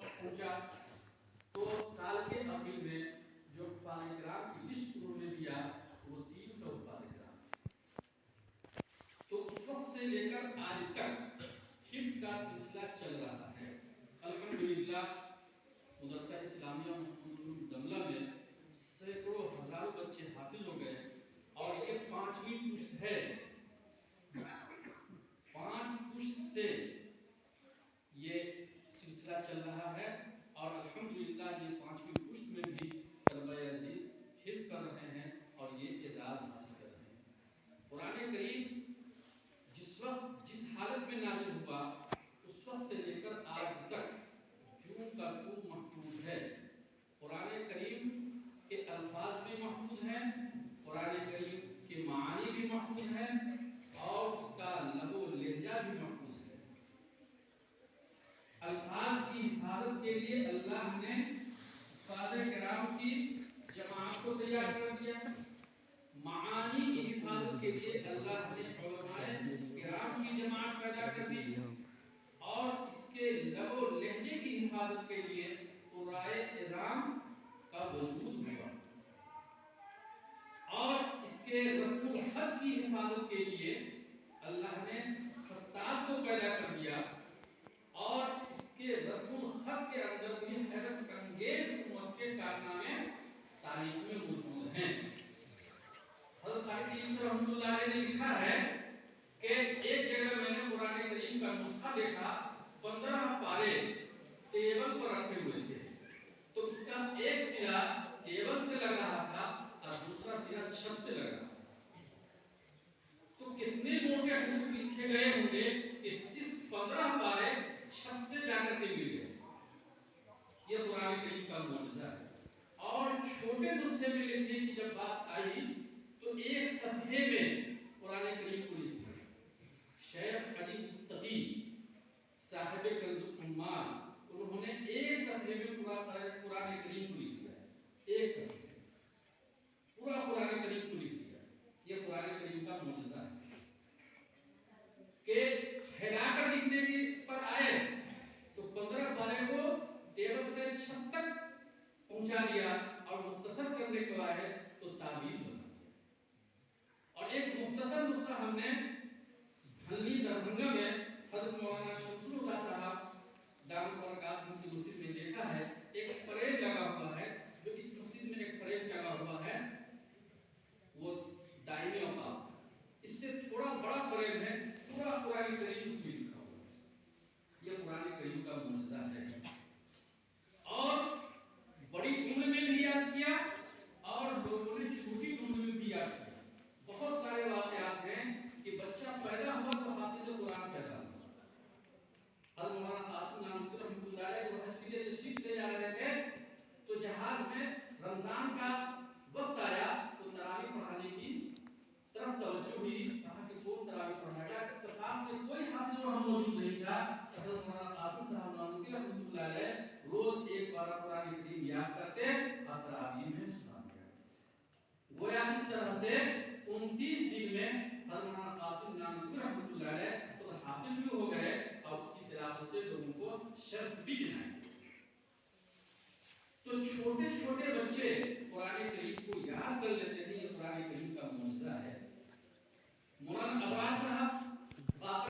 پہنچا تو سال کے اخیر میں جو حفاظ کرام کی لسٹ انہوں نے دیا وہ 300 حفاظ کرام. تو اس وقت سے لے کر آج تک حفظ کا سلسلہ چل رہا ہے. الحمدللہ مدرسہ اسلامیہ دملہ میں سینکڑوں ہزاروں بچے حافظ ہو گئے اور یہ 5ویں پشت ہے. 5 پشت سے یہ سلسلہ چل رہا ہے اور الحمدللہ یہ 5ویں پشت میں بھی طلبہ عزیز حفظ کر رہے ہیں اور یہ اعزاز حاصل کر رہے ہیں. قرآن کریم جس وقت جس حالت میں نازل ہوا اس وقت سے لے کر آج تک جوں کا توں محفوظ ہے. قرآن کریم کے الفاظ بھی محفوظ ہیں, قرآن کریم کے معانی بھی محفوظ ہیں اور اس کا لب و لہجہ بھی محفوظ ہے. الفاظ کی حفاظت کے لیے اللہ نے حفاظ کرام کی جماعت کو تیار کر دیا. معانی کی حفاظت کے لیے اللہ نے علماء کرام کی جماعت پیدا کر دی اور اس کے لب و لہجے کی حفاظت کے لیے قرائے اعظام کا وجود ہوا اور اس کے رسم الخط کی حفاظت کے لیے اللہ نے خطاط کو پیدا کر دیا اور اس کے رسم الخط کے اندر بھی حیرت انگیز امت کے کارنامے تاریخ میں موجود ہیں. حضرت طارق یوسف رحمۃ اللہ علیہ نے لکھا ہے کہ ایک جگہ میں نے قرآن کریم کا نسخہ دیکھا, 15 پارے ٹیبل پر رکھے ہوئے تھے تو اس کا ایک سرا ٹیبل سے لگ رہا تھا اور دوسرا سرا چھت سے لگ رہا تھا. تو کتنے موٹے حروف لکھے گئے ہوں گے کہ صرف 15 پارے چھت سے جا کر کے مل گئے. یہ قرآن کریم کا معجزہ ہے. اور چھوٹے نسخے میں لکھنے کی جب بات آئی تو ایک صفحے میں قرآن کریم کو لکھ دیا. شیخ علی تقی صاحب کنز العمال انہوں نے ایک صفحے میں قرآن کریم کو لکھ دیا. ایک صفحے میں پورا قرآن کریم کو لکھ دیا. یہ قرآن کریم کا معجزہ ہے کہ پھیلا کر لکھنے کی پر آئے تو 15 پارے کو ٹیبل سے چھت تک پہنچا دیا اور مختصر کرنے کو آئے تو تعویذ بنا دیا. اور ایک مختصر نسخہ ہم نے دھنلی دربھنگا میں حضرت مولانا شمس اللہ صاحب دامت برکات کی مسجد میں دیکھا ہے. ایک فریم لگا ہوا ہے, جو اس مسجد میں ایک فریم لگا ہوا ہے وہ دائمی اوقاف, اس سے تھوڑا بڑا فریم ہے, پورا قرآن کریم اس میں لکھا ہوا ہے. یہ قرآن کریم کا معجزہ ہے. اور بڑی عمر میں بھی یاد کیا اور لوگوں نے چھوٹی عمر میں بھی یاد کیا. بہت سارے واقعات ہیں کہ بچہ پیدا ہوا تو حافظ قرآن پیدا ہوا. حضرت مولانا قاسم نانوتوی رحمۃ اللہ علیہ وہ حج کے لیے تشریف لے جا رہے تھے تو جہاز میں رمضان کا وقت آیا تو تراویح پڑھانے کی طرف توجہ ہوئی. کہا کہ کون تراویح پڑھائے گا. اتفاق سے کوئی حافظ وہاں موجود نہیں تھا. حضرت مولانا قاسم صاحب نانوتوی رحمۃ اللہ علیہ روز ایک بار قرآن کریم یاد کرتے اور تراویح میں سناتے. گویا اس طرح سے 29 دن میں حضرت مولانا قاسم نانوتوی رحمۃ اللہ علیہ خود حافظ بھی ہو گئے اور اس کی تلاوت سے لوگوں کو شرف بھی بنائے. تو چھوٹے چھوٹے بچے قرآن کریم کو یاد کر لیتے ہیں. یہ قرآن کریم کا معجزہ ہے. مولانا ابراز صاحب